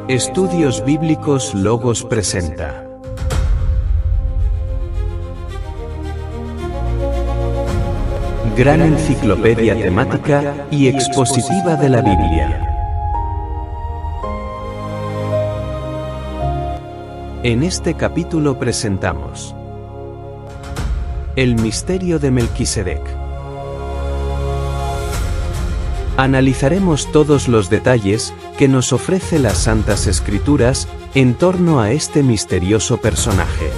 Estudios Bíblicos Logos presenta. Gran enciclopedia temática y expositiva de la Biblia. En este capítulo presentamos el misterio de Melquisedec. Analizaremos todos los detalles que nos ofrece las Santas Escrituras en torno a este misterioso personaje.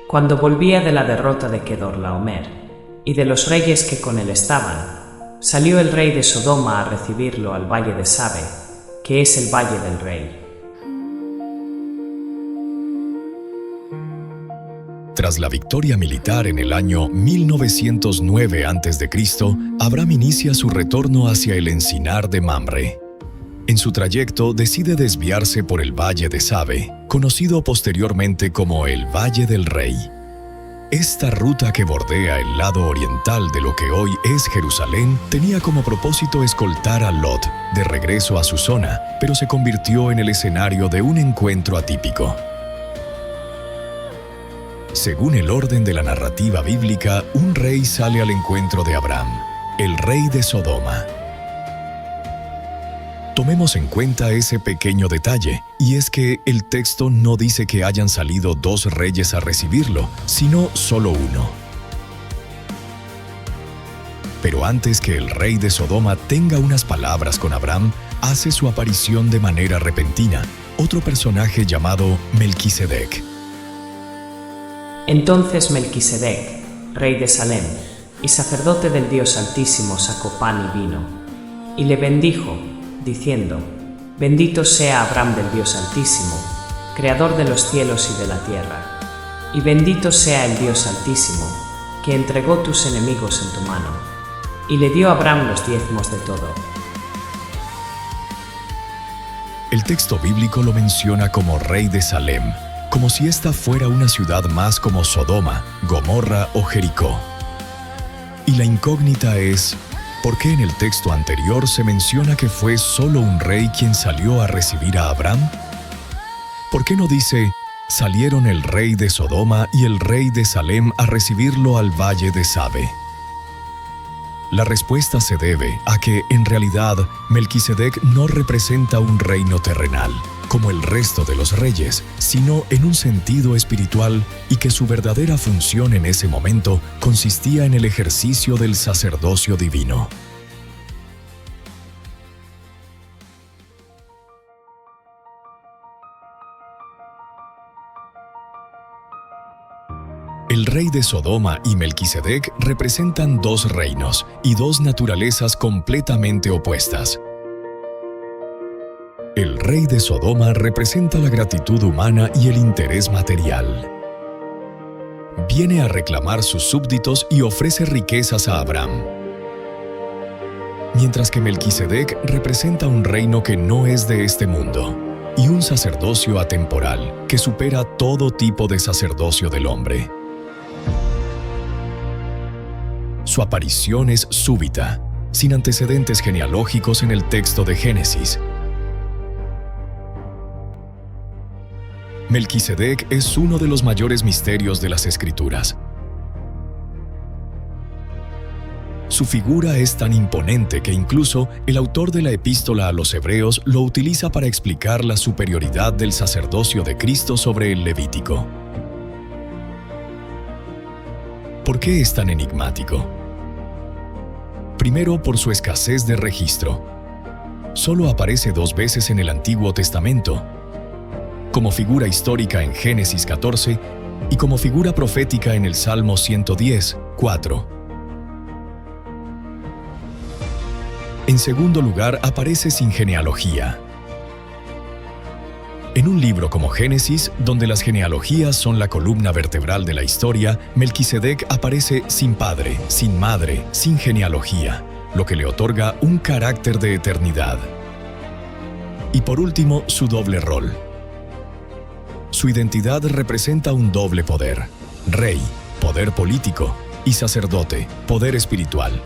Cuando volvía de la derrota de Kedorlaomer y de los reyes que con él estaban, salió el rey de Sodoma a recibirlo al valle de Sabe, que es el valle del rey. Tras la victoria militar en el año 1909 a.C., Abram inicia su retorno hacia el encinar de Mamre. En su trayecto decide desviarse por el Valle de Sabe, conocido posteriormente como el Valle del Rey. Esta ruta que bordea el lado oriental de lo que hoy es Jerusalén tenía como propósito escoltar a Lot de regreso a su zona, pero se convirtió en el escenario de un encuentro atípico. Según el orden de la narrativa bíblica, un rey sale al encuentro de Abram, el rey de Sodoma. Tomemos en cuenta ese pequeño detalle, y es que el texto no dice que hayan salido dos reyes a recibirlo, sino solo uno. Pero antes que el rey de Sodoma tenga unas palabras con Abram, hace su aparición de manera repentina otro personaje llamado Melquisedec. Entonces Melquisedec, rey de Salem y sacerdote del Dios Altísimo, sacó pan y vino, y le bendijo, diciendo: Bendito sea Abram del Dios Altísimo, creador de los cielos y de la tierra, y bendito sea el Dios Altísimo, que entregó tus enemigos en tu mano, y le dio a Abram los diezmos de todo. El texto bíblico lo menciona como rey de Salem, como si esta fuera una ciudad más como Sodoma, Gomorra o Jericó. Y la incógnita es: ¿por qué en el texto anterior se menciona que fue solo un rey quien salió a recibir a Abram? ¿Por qué no dice: salieron el rey de Sodoma y el rey de Salem a recibirlo al valle de Sabe? La respuesta se debe a que, en realidad, Melquisedec no representa un reino terrenal, como el resto de los reyes, sino en un sentido espiritual, y que su verdadera función en ese momento consistía en el ejercicio del sacerdocio divino. El rey de Sodoma y Melquisedec representan dos reinos y dos naturalezas completamente opuestas. El rey de Sodoma representa la gratitud humana y el interés material. Viene a reclamar sus súbditos y ofrece riquezas a Abram. Mientras que Melquisedec representa un reino que no es de este mundo y un sacerdocio atemporal que supera todo tipo de sacerdocio del hombre. Su aparición es súbita, sin antecedentes genealógicos en el texto de Génesis. Melquisedec es uno de los mayores misterios de las Escrituras. Su figura es tan imponente que incluso el autor de la epístola a los Hebreos lo utiliza para explicar la superioridad del sacerdocio de Cristo sobre el levítico. ¿Por qué es tan enigmático? Primero, por su escasez de registro. Solo aparece 2 veces en el Antiguo Testamento, como figura histórica en Génesis 14 y como figura profética en el Salmo 110, 4. En segundo lugar, aparece sin genealogía. En un libro como Génesis, donde las genealogías son la columna vertebral de la historia, Melquisedec aparece sin padre, sin madre, sin genealogía, lo que le otorga un carácter de eternidad. Y por último, su doble rol. Su identidad representa un doble poder: rey, poder político, y sacerdote, poder espiritual.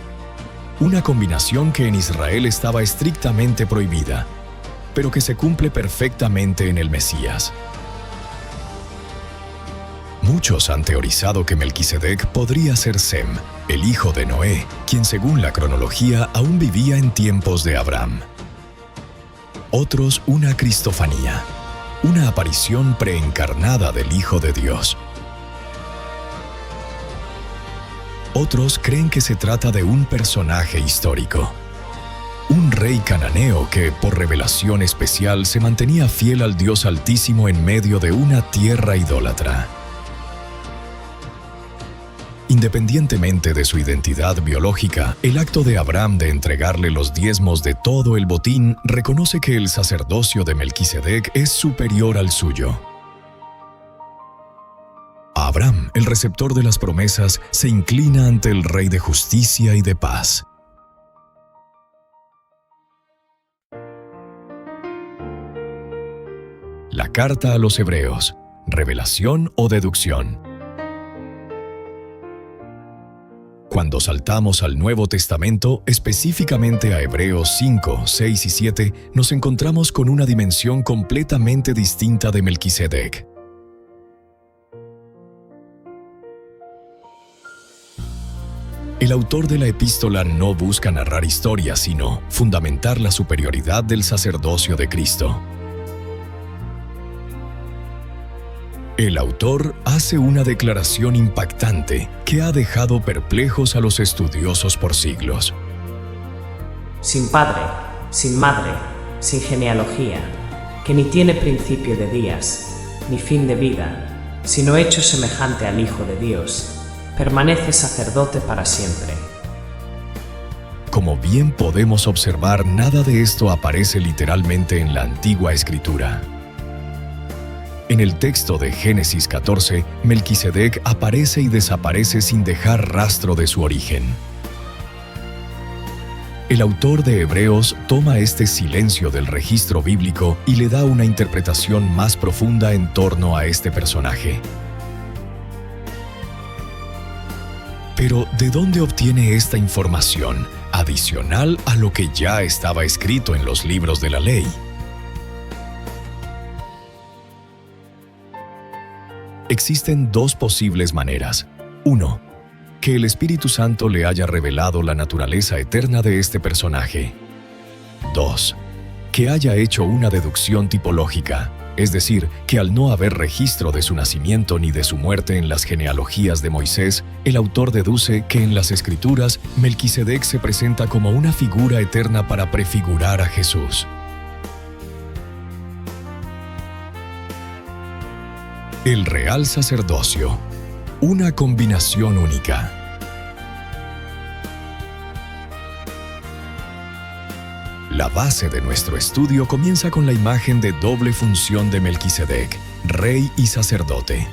Una combinación que en Israel estaba estrictamente prohibida, pero que se cumple perfectamente en el Mesías. Muchos han teorizado que Melquisedec podría ser Sem, el hijo de Noé, quien según la cronología aún vivía en tiempos de Abraham. Otros una cristofanía, una aparición preencarnada del Hijo de Dios. Otros creen que se trata de un personaje histórico, un rey cananeo que, por revelación especial, se mantenía fiel al Dios Altísimo en medio de una tierra idólatra. Independientemente de su identidad biológica, el acto de Abraham de entregarle los diezmos de todo el botín reconoce que el sacerdocio de Melquisedec es superior al suyo. Abraham, el receptor de las promesas, se inclina ante el Rey de justicia y de paz. La carta a los Hebreos, revelación o deducción. Cuando saltamos al Nuevo Testamento, específicamente a Hebreos 5, 6 y 7, nos encontramos con una dimensión completamente distinta de Melquisedec. El autor de la epístola no busca narrar historias, sino fundamentar la superioridad del sacerdocio de Cristo. El autor hace una declaración impactante que ha dejado perplejos a los estudiosos por siglos. Sin padre, sin madre, sin genealogía, que ni tiene principio de días, ni fin de vida, sino hecho semejante al Hijo de Dios, permanece sacerdote para siempre. Como bien podemos observar, nada de esto aparece literalmente en la Antigua Escritura. En el texto de Génesis 14, Melquisedec aparece y desaparece sin dejar rastro de su origen. El autor de Hebreos toma este silencio del registro bíblico y le da una interpretación más profunda en torno a este personaje. Pero, ¿de dónde obtiene esta información, adicional a lo que ya estaba escrito en los libros de la ley? Existen 2 posibles maneras. 1. Que el Espíritu Santo le haya revelado la naturaleza eterna de este personaje. 2. Que haya hecho una deducción tipológica, es decir, que al no haber registro de su nacimiento ni de su muerte en las genealogías de Moisés, el autor deduce que en las Escrituras Melquisedec se presenta como una figura eterna para prefigurar a Jesús. El real sacerdocio, una combinación única. La base de nuestro estudio comienza con la imagen de doble función de Melquisedec, rey y sacerdote.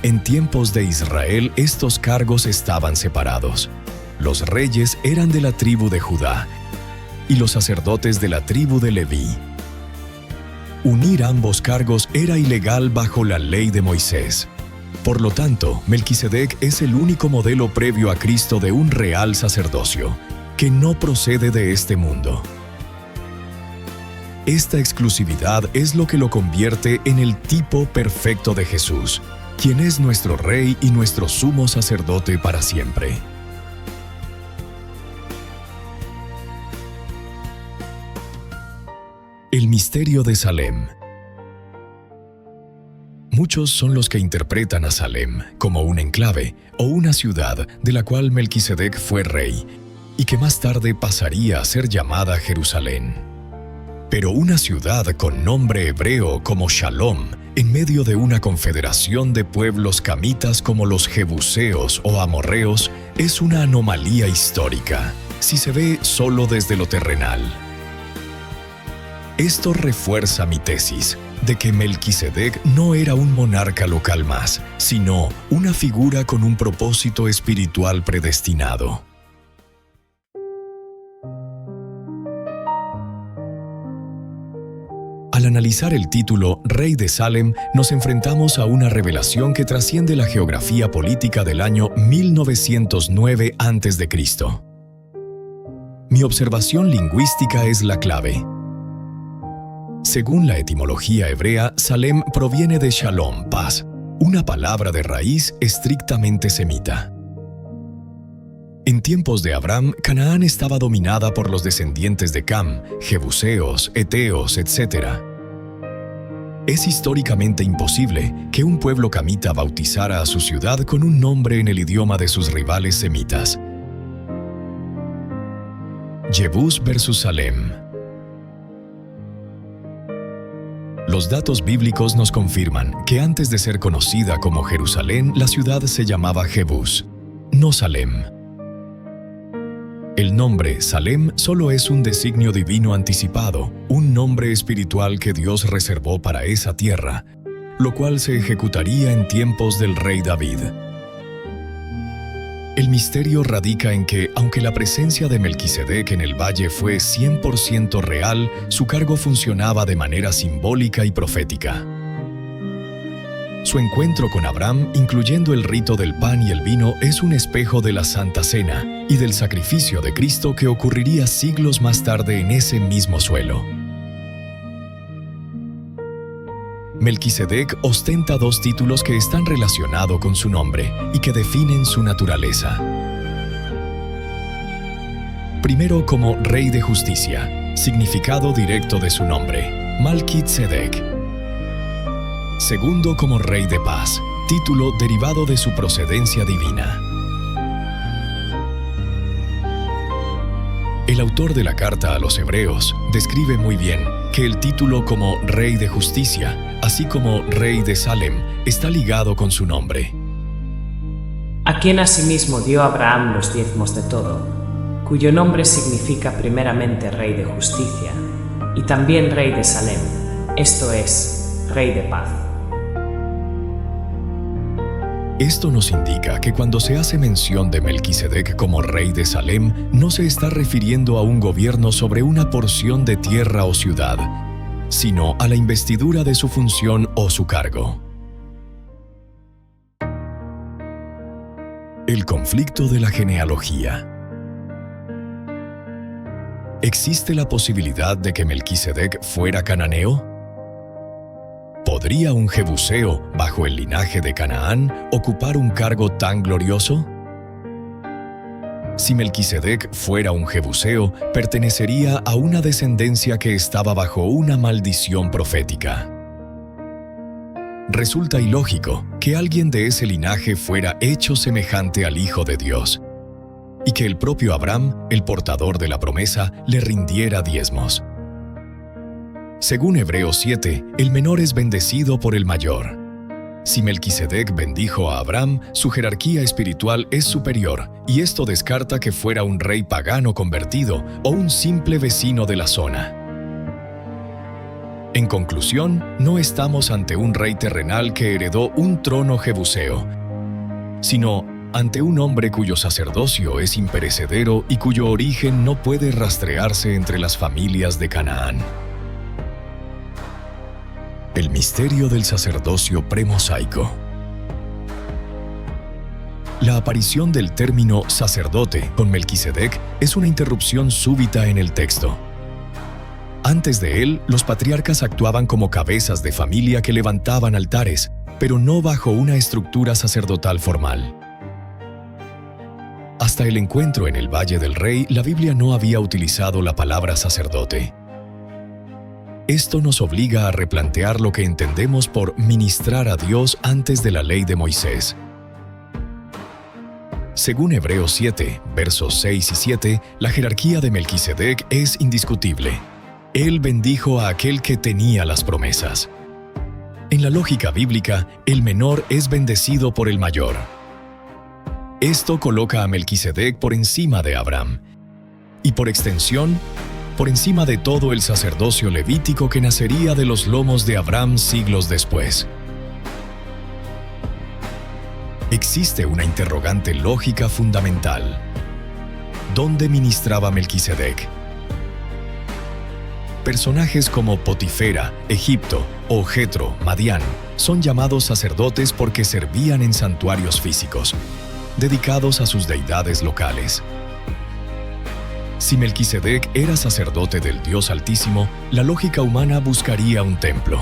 En tiempos de Israel, estos cargos estaban separados. Los reyes eran de la tribu de Judá y los sacerdotes de la tribu de Leví. Unir ambos cargos era ilegal bajo la ley de Moisés. Por lo tanto, Melquisedec es el único modelo previo a Cristo de un real sacerdocio, que no procede de este mundo. Esta exclusividad es lo que lo convierte en el tipo perfecto de Jesús, quien es nuestro Rey y nuestro sumo sacerdote para siempre. El misterio de Salem. Muchos son los que interpretan a Salem como un enclave o una ciudad de la cual Melquisedec fue rey y que más tarde pasaría a ser llamada Jerusalén. Pero una ciudad con nombre hebreo como Shalom, en medio de una confederación de pueblos camitas como los jebuseos o amorreos, es una anomalía histórica, si se ve solo desde lo terrenal. Esto refuerza mi tesis de que Melquisedec no era un monarca local más, sino una figura con un propósito espiritual predestinado. Al analizar el título Rey de Salem, nos enfrentamos a una revelación que trasciende la geografía política del año 1909 a.C. Mi observación lingüística es la clave. Según la etimología hebrea, Salem proviene de Shalom, paz, una palabra de raíz estrictamente semita. En tiempos de Abraham, Canaán estaba dominada por los descendientes de Cam, jebuseos, eteos, etc. Es históricamente imposible que un pueblo camita bautizara a su ciudad con un nombre en el idioma de sus rivales semitas. Jebús versus Salem. Los datos bíblicos nos confirman que antes de ser conocida como Jerusalén, la ciudad se llamaba Jebús, no Salem. El nombre Salem solo es un designio divino anticipado, un nombre espiritual que Dios reservó para esa tierra, lo cual se ejecutaría en tiempos del rey David. El misterio radica en que, aunque la presencia de Melquisedec en el valle fue 100% real, su cargo funcionaba de manera simbólica y profética. Su encuentro con Abraham, incluyendo el rito del pan y el vino, es un espejo de la Santa Cena y del sacrificio de Cristo que ocurriría siglos más tarde en ese mismo suelo. Melquisedec ostenta dos títulos que están relacionados con su nombre y que definen su naturaleza. Primero, como Rey de Justicia, significado directo de su nombre, Malquitzedek. Segundo, como Rey de Paz, título derivado de su procedencia divina. El autor de la carta a los Hebreos describe muy bien que el título como Rey de Justicia, así como Rey de Salem, está ligado con su nombre. A quien asimismo dio Abraham los diezmos de todo, cuyo nombre significa primeramente Rey de Justicia, y también Rey de Salem, esto es, Rey de Paz. Esto nos indica que cuando se hace mención de Melquisedec como rey de Salem, no se está refiriendo a un gobierno sobre una porción de tierra o ciudad, sino a la investidura de su función o su cargo. El conflicto de la genealogía. ¿Existe la posibilidad de que Melquisedec fuera cananeo? ¿Podría un jebuseo, bajo el linaje de Canaán, ocupar un cargo tan glorioso? Si Melquisedec fuera un jebuseo, pertenecería a una descendencia que estaba bajo una maldición profética. Resulta ilógico que alguien de ese linaje fuera hecho semejante al Hijo de Dios, y que el propio Abraham, el portador de la promesa, le rindiera diezmos. Según Hebreos 7, el menor es bendecido por el mayor. Si Melquisedec bendijo a Abraham, su jerarquía espiritual es superior, y esto descarta que fuera un rey pagano convertido o un simple vecino de la zona. En conclusión, no estamos ante un rey terrenal que heredó un trono jebuseo, sino ante un hombre cuyo sacerdocio es imperecedero y cuyo origen no puede rastrearse entre las familias de Canaán. El misterio del sacerdocio premosaico. La aparición del término sacerdote con Melquisedec es una interrupción súbita en el texto. Antes de él, los patriarcas actuaban como cabezas de familia que levantaban altares, pero no bajo una estructura sacerdotal formal. Hasta el encuentro en el Valle del Rey, la Biblia no había utilizado la palabra sacerdote. Esto nos obliga a replantear lo que entendemos por ministrar a Dios antes de la ley de Moisés. Según Hebreos 7, versos 6 y 7, la jerarquía de Melquisedec es indiscutible. Él bendijo a aquel que tenía las promesas. En la lógica bíblica, el menor es bendecido por el mayor. Esto coloca a Melquisedec por encima de Abraham y, por extensión, por encima de todo el sacerdocio levítico que nacería de los lomos de Abraham siglos después. Existe una interrogante lógica fundamental. ¿Dónde ministraba Melquisedec? Personajes como Potifera, Egipto o Jetro, Madián, son llamados sacerdotes porque servían en santuarios físicos, dedicados a sus deidades locales. Si Melquisedec era sacerdote del Dios Altísimo, la lógica humana buscaría un templo.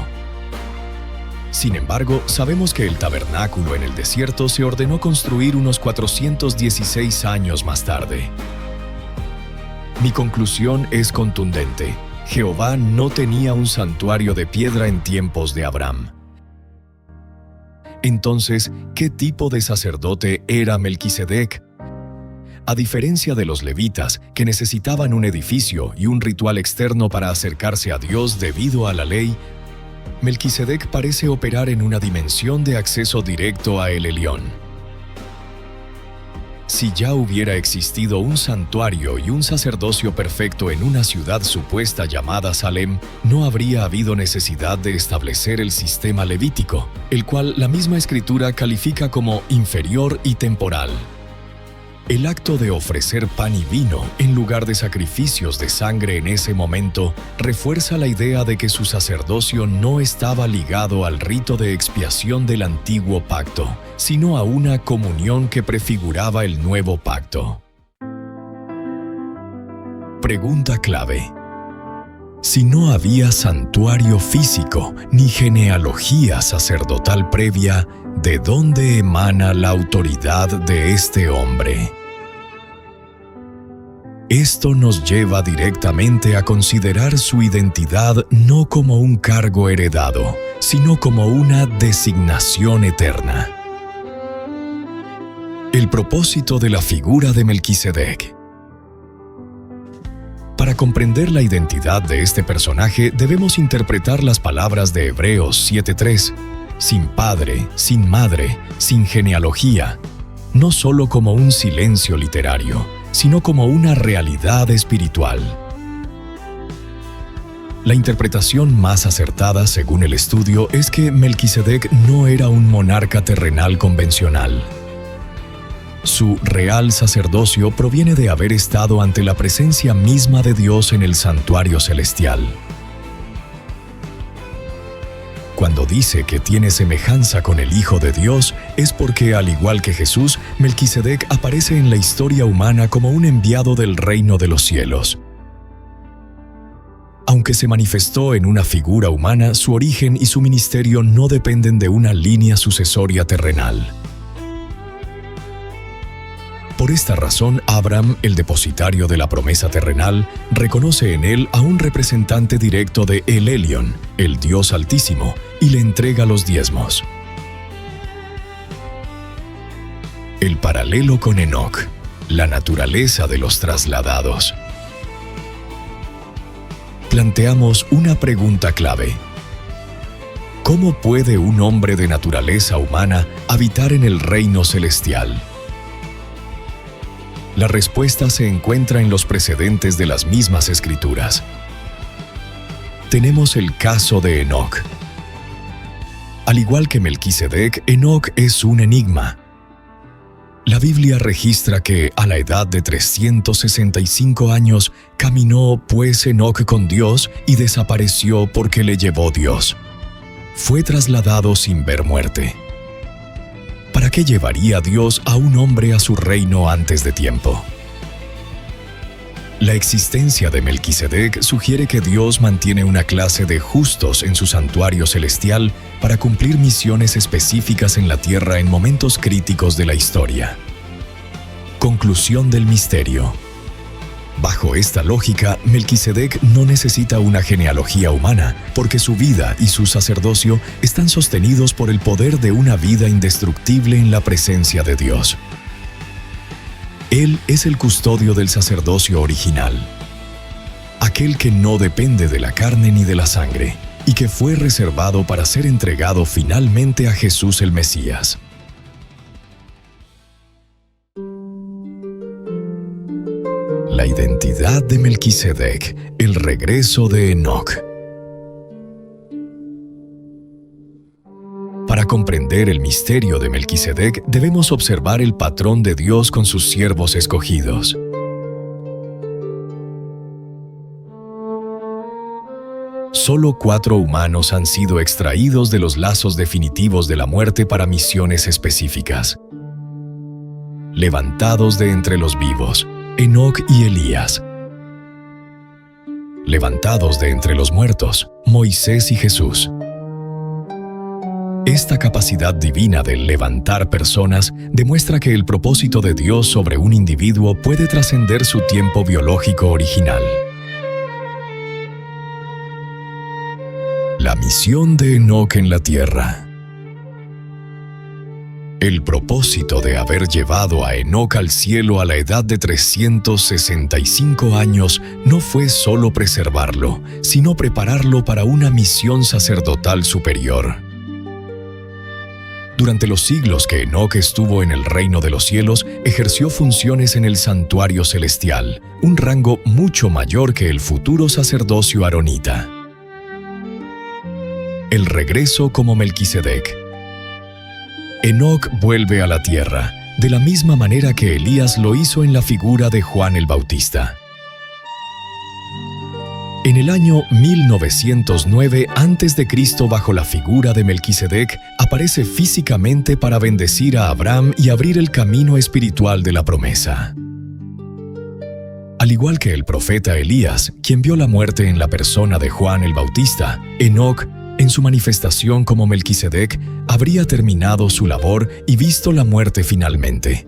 Sin embargo, sabemos que el tabernáculo en el desierto se ordenó construir unos 416 años más tarde. Mi conclusión es contundente. Jehová no tenía un santuario de piedra en tiempos de Abraham. Entonces, ¿qué tipo de sacerdote era Melquisedec? A diferencia de los levitas, que necesitaban un edificio y un ritual externo para acercarse a Dios debido a la ley, Melquisedec parece operar en una dimensión de acceso directo a El Elión. Si ya hubiera existido un santuario y un sacerdocio perfecto en una ciudad supuesta llamada Salem, no habría habido necesidad de establecer el sistema levítico, el cual la misma Escritura califica como inferior y temporal. El acto de ofrecer pan y vino en lugar de sacrificios de sangre en ese momento refuerza la idea de que su sacerdocio no estaba ligado al rito de expiación del antiguo pacto, sino a una comunión que prefiguraba el nuevo pacto. Pregunta clave. Si no había santuario físico ni genealogía sacerdotal previa, ¿de dónde emana la autoridad de este hombre? Esto nos lleva directamente a considerar su identidad no como un cargo heredado, sino como una designación eterna. El propósito de la figura de Melquisedec. Para comprender la identidad de este personaje, debemos interpretar las palabras de Hebreos 7:3, sin padre, sin madre, sin genealogía, no solo como un silencio literario, sino como una realidad espiritual. La interpretación más acertada, según el estudio, es que Melquisedec no era un monarca terrenal convencional. Su real sacerdocio proviene de haber estado ante la presencia misma de Dios en el santuario celestial. Cuando dice que tiene semejanza con el Hijo de Dios, es porque, al igual que Jesús, Melquisedec aparece en la historia humana como un enviado del reino de los cielos. Aunque se manifestó en una figura humana, su origen y su ministerio no dependen de una línea sucesoria terrenal. Por esta razón, Abraham, el depositario de la promesa terrenal, reconoce en él a un representante directo de El Elión, el Dios Altísimo, y le entrega los diezmos. El paralelo con Enoc, la naturaleza de los trasladados. Planteamos una pregunta clave. ¿Cómo puede un hombre de naturaleza humana habitar en el reino celestial? La respuesta se encuentra en los precedentes de las mismas Escrituras. Tenemos el caso de Enoc. Al igual que Melquisedec, Enoc es un enigma. La Biblia registra que, a la edad de 365 años, caminó pues Enoc con Dios y desapareció porque le llevó Dios. Fue trasladado sin ver muerte. ¿Para qué llevaría Dios a un hombre a su reino antes de tiempo? La existencia de Melquisedec sugiere que Dios mantiene una clase de justos en su santuario celestial para cumplir misiones específicas en la tierra en momentos críticos de la historia. Conclusión del misterio. Bajo esta lógica, Melquisedec no necesita una genealogía humana, porque su vida y su sacerdocio están sostenidos por el poder de una vida indestructible en la presencia de Dios. Él es el custodio del sacerdocio original, aquel que no depende de la carne ni de la sangre, y que fue reservado para ser entregado finalmente a Jesús el Mesías. La identidad de Melquisedec, el regreso de Enoc. Para comprender el misterio de Melquisedec, debemos observar el patrón de Dios con sus siervos escogidos. Solo 4 humanos han sido extraídos de los lazos definitivos de la muerte para misiones específicas. Levantados de entre los vivos, Enoc y Elías. Levantados de entre los muertos, Moisés y Jesús. Esta capacidad divina de levantar personas demuestra que el propósito de Dios sobre un individuo puede trascender su tiempo biológico original. La misión de Enoc en la tierra. El propósito de haber llevado a Enoc al cielo a la edad de 365 años no fue solo preservarlo, sino prepararlo para una misión sacerdotal superior. Durante los siglos que Enoc estuvo en el reino de los cielos, ejerció funciones en el santuario celestial, un rango mucho mayor que el futuro sacerdocio aronita. El regreso como Melquisedec. Enoc vuelve a la tierra, de la misma manera que Elías lo hizo en la figura de Juan el Bautista. En el año 1909 a.C., bajo la figura de Melquisedec, aparece físicamente para bendecir a Abraham y abrir el camino espiritual de la promesa. Al igual que el profeta Elías, quien vio la muerte en la persona de Juan el Bautista, Enoc, en su manifestación como Melquisedec, habría terminado su labor y visto la muerte finalmente.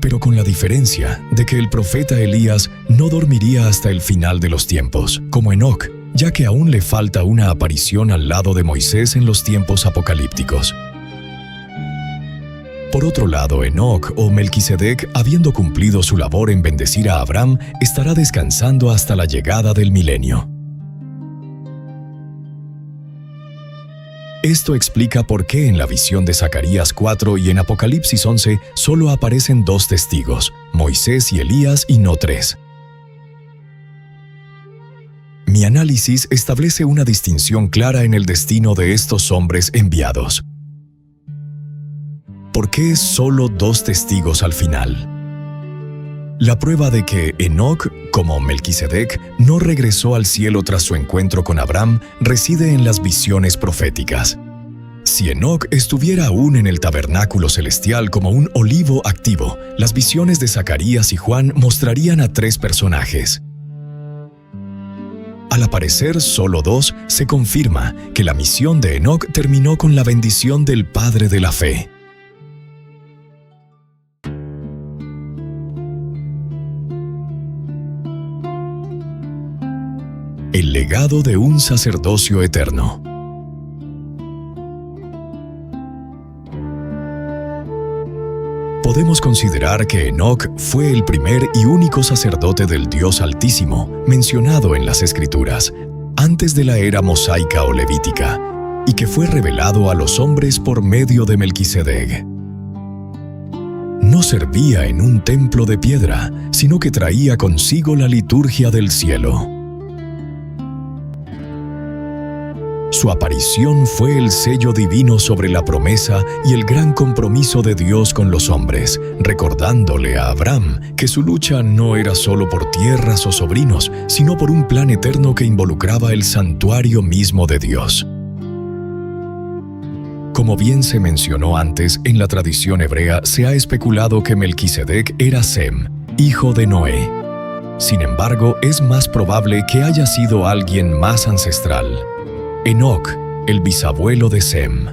Pero con la diferencia de que el profeta Elías no dormiría hasta el final de los tiempos, como Enoc, ya que aún le falta una aparición al lado de Moisés en los tiempos apocalípticos. Por otro lado, Enoc o Melquisedec, habiendo cumplido su labor en bendecir a Abraham, estará descansando hasta la llegada del milenio. Esto explica por qué en la visión de Zacarías 4 y en Apocalipsis 11 solo aparecen 2 testigos, Moisés y Elías, y no 3. Mi análisis establece una distinción clara en el destino de estos hombres enviados. ¿Por qué solo 2 testigos al final? La prueba de que Enoc, como Melquisedec, no regresó al cielo tras su encuentro con Abraham reside en las visiones proféticas. Si Enoc estuviera aún en el tabernáculo celestial como un olivo activo, las visiones de Zacarías y Juan mostrarían a 3 personajes. Al aparecer solo 2, se confirma que la misión de Enoc terminó con la bendición del Padre de la Fe. El legado de un sacerdocio eterno. Podemos considerar que Enoc fue el primer y único sacerdote del Dios Altísimo mencionado en las Escrituras, antes de la era mosaica o levítica, y que fue revelado a los hombres por medio de Melquisedec. No servía en un templo de piedra, sino que traía consigo la liturgia del cielo. Su aparición fue el sello divino sobre la promesa y el gran compromiso de Dios con los hombres, recordándole a Abraham que su lucha no era solo por tierras o sobrinos, sino por un plan eterno que involucraba el santuario mismo de Dios. Como bien se mencionó antes, en la tradición hebrea se ha especulado que Melquisedec era Sem, hijo de Noé. Sin embargo, es más probable que haya sido alguien más ancestral. Enoc, el bisabuelo de Sem.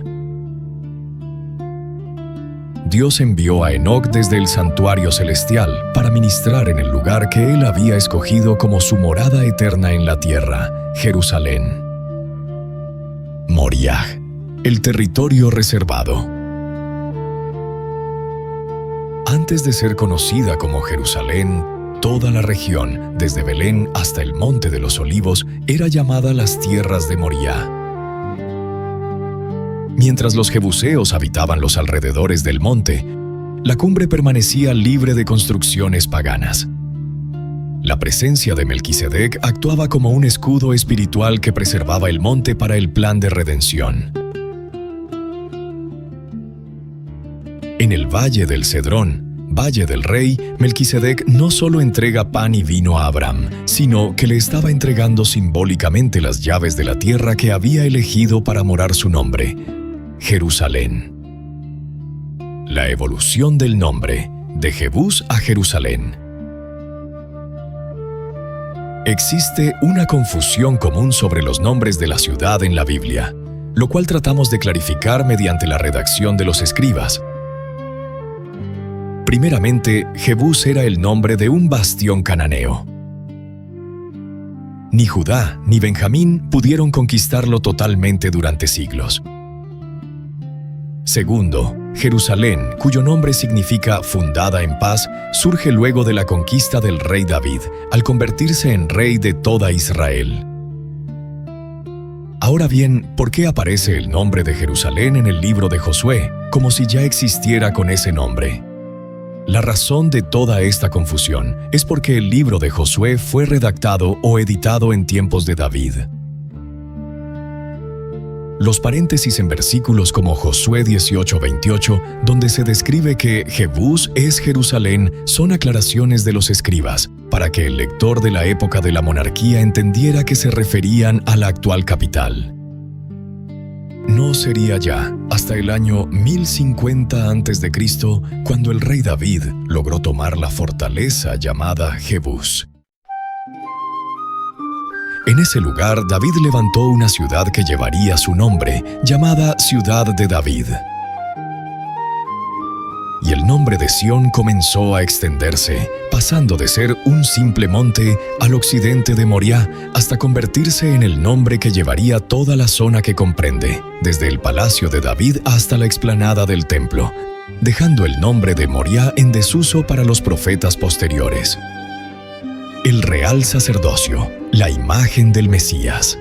Dios envió a Enoc desde el santuario celestial para ministrar en el lugar que él había escogido como su morada eterna en la tierra, Jerusalén. Moriah, el territorio reservado. Antes de ser conocida como Jerusalén, toda la región, desde Belén hasta el Monte de los Olivos, era llamada las tierras de Moriah. Mientras los jebuseos habitaban los alrededores del monte, la cumbre permanecía libre de construcciones paganas. La presencia de Melquisedec actuaba como un escudo espiritual que preservaba el monte para el plan de redención. En el Valle del Cedrón, Valle del Rey, Melquisedec no solo entrega pan y vino a Abraham, sino que le estaba entregando simbólicamente las llaves de la tierra que había elegido para morar su nombre, Jerusalén. La evolución del nombre, de Jebús a Jerusalén. Existe una confusión común sobre los nombres de la ciudad en la Biblia, lo cual tratamos de clarificar mediante la redacción de los escribas. Primeramente, Jebús era el nombre de un bastión cananeo. Ni Judá ni Benjamín pudieron conquistarlo totalmente durante siglos. Segundo, Jerusalén, cuyo nombre significa fundada en paz, surge luego de la conquista del rey David, al convertirse en rey de toda Israel. Ahora bien, ¿por qué aparece el nombre de Jerusalén en el libro de Josué, como si ya existiera con ese nombre? La razón de toda esta confusión es porque el libro de Josué fue redactado o editado en tiempos de David. Los paréntesis en versículos como Josué 18:28, donde se describe que Jebús es Jerusalén, son aclaraciones de los escribas, para que el lector de la época de la monarquía entendiera que se referían a la actual capital. No sería ya hasta el año 1050 a.C. cuando el rey David logró tomar la fortaleza llamada Jebús. En ese lugar, David levantó una ciudad que llevaría su nombre, llamada Ciudad de David. Y el nombre de Sión comenzó a extenderse, pasando de ser un simple monte al occidente de Moriah hasta convertirse en el nombre que llevaría toda la zona que comprende, desde el palacio de David hasta la explanada del templo, dejando el nombre de Moriah en desuso para los profetas posteriores. El real sacerdocio, la imagen del Mesías.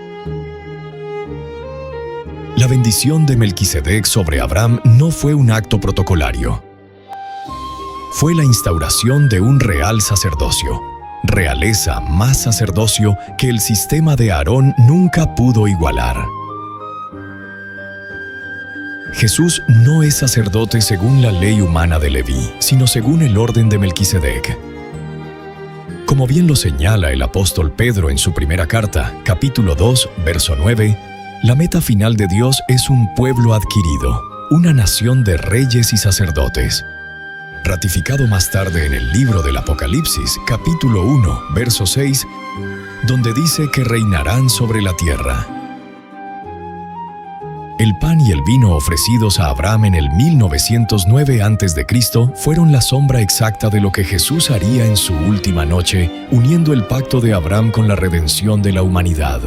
La bendición de Melquisedec sobre Abraham no fue un acto protocolario. Fue la instauración de un real sacerdocio, realeza más sacerdocio que el sistema de Aarón nunca pudo igualar. Jesús no es sacerdote según la ley humana de Leví, sino según el orden de Melquisedec. Como bien lo señala el apóstol Pedro en su primera carta, capítulo 2, verso 9, la meta final de Dios es un pueblo adquirido, una nación de reyes y sacerdotes. Ratificado más tarde en el libro del Apocalipsis, capítulo 1, verso 6, donde dice que reinarán sobre la tierra. El pan y el vino ofrecidos a Abraham en el 1909 a.C. fueron la sombra exacta de lo que Jesús haría en su última noche, uniendo el pacto de Abraham con la redención de la humanidad.